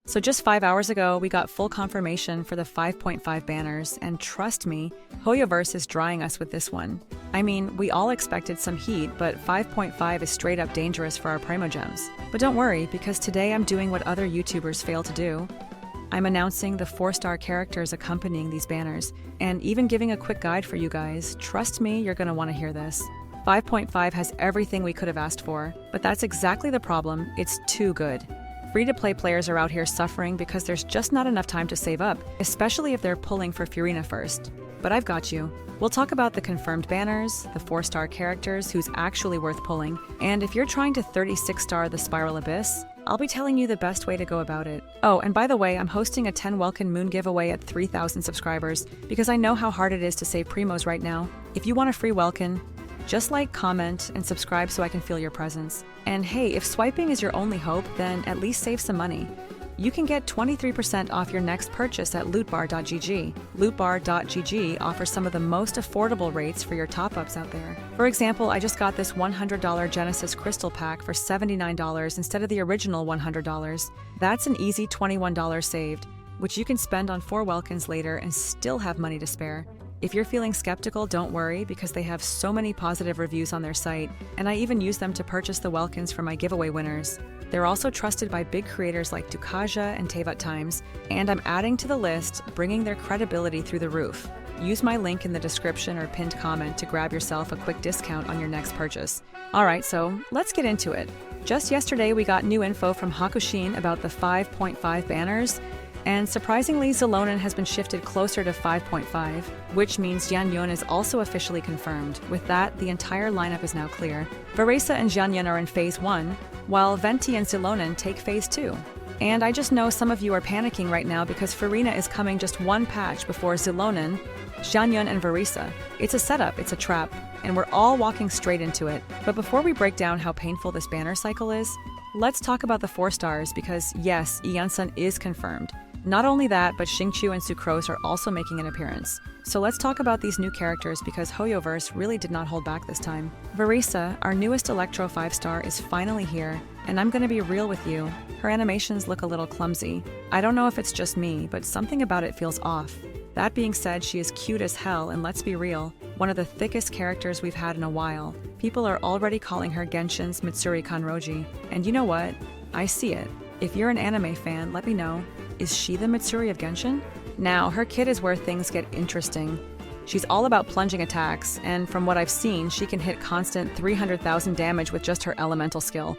So just 5 hours ago, we got full confirmation for the 5.5 banners, and trust me, HoYoverse is drying us with this one. I mean, we all expected some heat, but 5.5 is straight up dangerous for our primogems. But don't worry, because today I'm doing what other YouTubers fail to do. I'm announcing the 4-star characters accompanying these banners, and even giving a quick guide for you guys. Trust me, you're gonna want to hear this. 5.5 has everything we could have asked for, but that's exactly the problem. It's too good. Free-to-play players are out here suffering because there's just not enough time to save up, especially if they're pulling for Furina first. But I've got you. We'll talk about the confirmed banners, the 4-star characters who's actually worth pulling, and if you're trying to 36-star the Spiral Abyss, I'll be telling you the best way to go about it. Oh, and by the way, I'm hosting a 10 welkin moon giveaway at 3,000 subscribers because I know how hard it is to save primos right now. If you want a free welkin, just like, comment, and subscribe so I can feel your presence. And hey, if swiping is your only hope, then at least save some money. You can get 23% off your next purchase at lootbar.gg. Lootbar.gg offers some of the most affordable rates for your top-ups out there. For example, I just got this $100 Genesis Crystal Pack for $79 instead of the original $100. That's an easy $21 saved, which you can spend on 4 welkins later and still have money to spare. If you're feeling skeptical, don't worry, because they have so many positive reviews on their site, and I even use them to purchase the welkins for my giveaway winners. They're also trusted by big creators like Dukaja and Tevat Times, and I'm adding to the list, bringing their credibility through the roof. Use my link in the description or pinned comment to grab yourself a quick discount on your next purchase. Alright, so let's get into it. Just yesterday we got new info from Hakushin about the 5.5 banners, and surprisingly, Xilonen has been shifted closer to 5.5, which means Xianyun is also officially confirmed. With that, the entire lineup is now clear. Varesa and Xianyun are in Phase 1, while Venti and Xilonen take Phase 2. And I just know some of you are panicking right now because Furina is coming just one patch before Xilonen, Xianyun, and Varesa. It's a setup, it's a trap, and we're all walking straight into it. But before we break down how painful this banner cycle is, let's talk about the 4 stars because yes, Iansan is confirmed. Not only that, but Xingqiu and Sucrose are also making an appearance. So let's talk about these new characters because HoYoverse really did not hold back this time. Varesa, our newest Electro 5-star, is finally here, and I'm gonna be real with you. Her animations look a little clumsy. I don't know if it's just me, but something about it feels off. That being said, she is cute as hell, and let's be real, one of the thickest characters we've had in a while. People are already calling her Genshin's Mitsuri Kanroji, and you know what? I see it. If you're an anime fan, let me know. Is she the Mitsuri of Genshin? Now, her kit is where things get interesting. She's all about plunging attacks, and from what I've seen, she can hit constant 300,000 damage with just her elemental skill.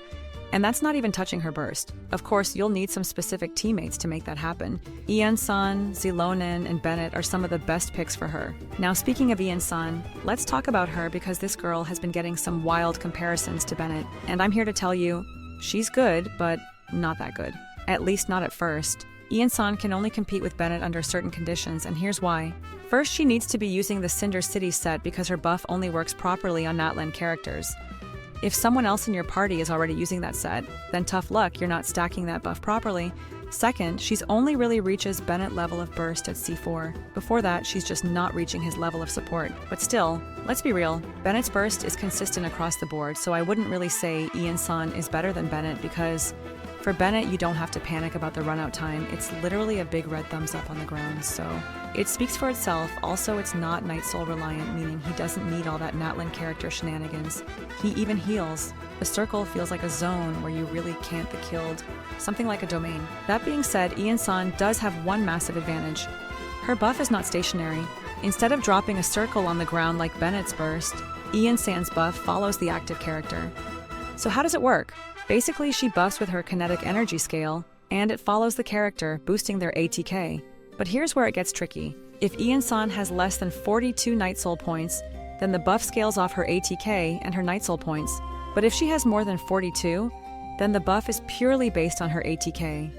And that's not even touching her burst. Of course, you'll need some specific teammates to make that happen. Iansan, Xilonen, and Bennet are some of the best picks for her. Now, speaking of Iansan, let's talk about her because this girl has been getting some wild comparisons to Bennet. And I'm here to tell you, she's good, but not that good. At least not at first. Iansan can only compete with Bennet under certain conditions, and here's why. First, she needs to be using the Cinder City set because her buff only works properly on Natlan characters. If someone else in your party is already using that set, then tough luck, you're not stacking that buff properly. Second, she's only really reaches Bennet level of burst at C4. Before that, she's just not reaching his level of support. But still, let's be real, Bennet's burst is consistent across the board, so I wouldn't really say Iansan is better than Bennet because for Bennet, you don't have to panic about the run-out time. It's literally a big red thumbs up on the ground, so it speaks for itself. Also, it's not Night Soul reliant, meaning he doesn't need all that Natlan character shenanigans. He even heals. The circle feels like a zone where you really can't the killed, something like a domain. That being said, Iansan does have one massive advantage. Her buff is not stationary. Instead of dropping a circle on the ground like Bennet's burst, Iansan's buff follows the active character. So how does it work? Basically, she buffs with her kinetic energy scale, and it follows the character, boosting their ATK. But here's where it gets tricky. If Iansan has less than 42 Night Soul points, then the buff scales off her ATK and her Night Soul points. But if she has more than 42, then the buff is purely based on her ATK.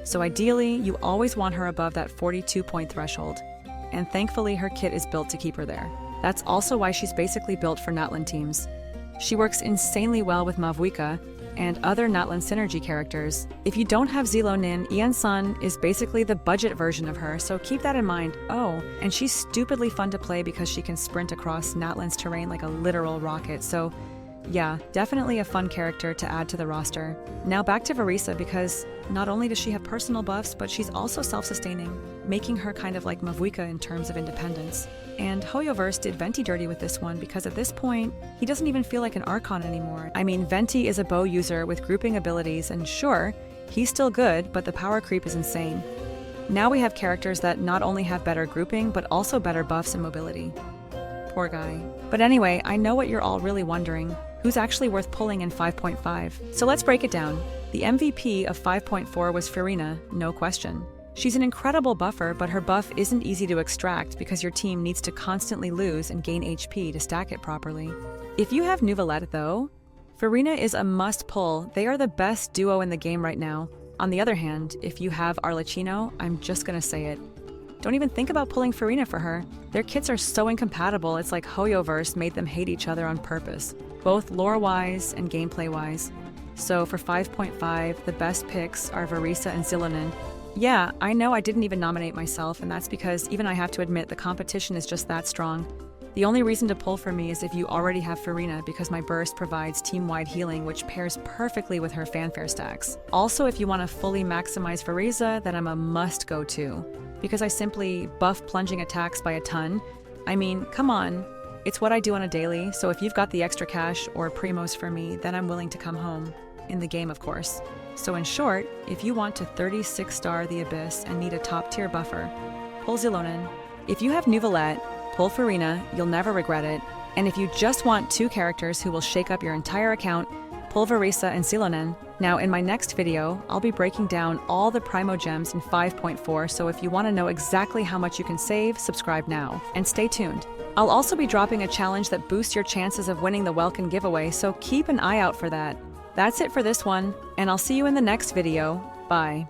So ideally, you always want her above that 42-point threshold. And thankfully, her kit is built to keep her there. That's also why she's basically built for Natlan teams. She works insanely well with Mavuika and other Natlan synergy characters. If you don't have Xilonen, Iansan is basically the budget version of her, so keep that in mind. Oh, and she's stupidly fun to play because she can sprint across Natlan's terrain like a literal rocket, so Yeah, definitely a fun character to add to the roster. Now back to Varesa because not only does she have personal buffs, but she's also self-sustaining, making her kind of like Mavuika in terms of independence. And HoYoverse did Venti dirty with this one because at this point, he doesn't even feel like an Archon anymore. I mean, Venti is a bow user with grouping abilities, and sure, he's still good, but the power creep is insane. Now we have characters that not only have better grouping, but also better buffs and mobility. Poor guy. But anyway, I know what you're all really wondering. Who's actually worth pulling in 5.5? So let's break it down. The MVP of 5.4 was Furina, no question. She's an incredible buffer, but her buff isn't easy to extract because your team needs to constantly lose and gain HP to stack it properly. If you have Nuvolette though, Furina is a must-pull. They are the best duo in the game right now. On the other hand, if you have Arlecchino, I'm just gonna say it. Don't even think about pulling Furina for her. Their kits are so incompatible, it's like HoYoverse made them hate each other on purpose, both lore-wise and gameplay-wise. So for 5.5, the best picks are Varesa and Xilonen. Yeah, I know I didn't even nominate myself, and that's because even I have to admit the competition is just that strong. The only reason to pull for me is if you already have Furina because my burst provides team-wide healing which pairs perfectly with her fanfare stacks. Also, if you want to fully maximize Varesa, then I'm a must-go too, because I simply buff plunging attacks by a ton. I mean, come on, it's what I do on a daily, so if you've got the extra cash or primos for me, then I'm willing to come home. In the game, of course. So in short, if you want to 36-star the Abyss and need a top-tier buffer, pull Xilonen. If you have Nuvolette, pull Furina, you'll never regret it. And if you just want two characters who will shake up your entire account, pull Varesa and Xilonen. Now in my next video, I'll be breaking down all the primogems in 5.4, so if you want to know exactly how much you can save, subscribe now. And stay tuned. I'll also be dropping a challenge that boosts your chances of winning the welkin giveaway, so keep an eye out for that. That's it for this one, and I'll see you in the next video. Bye.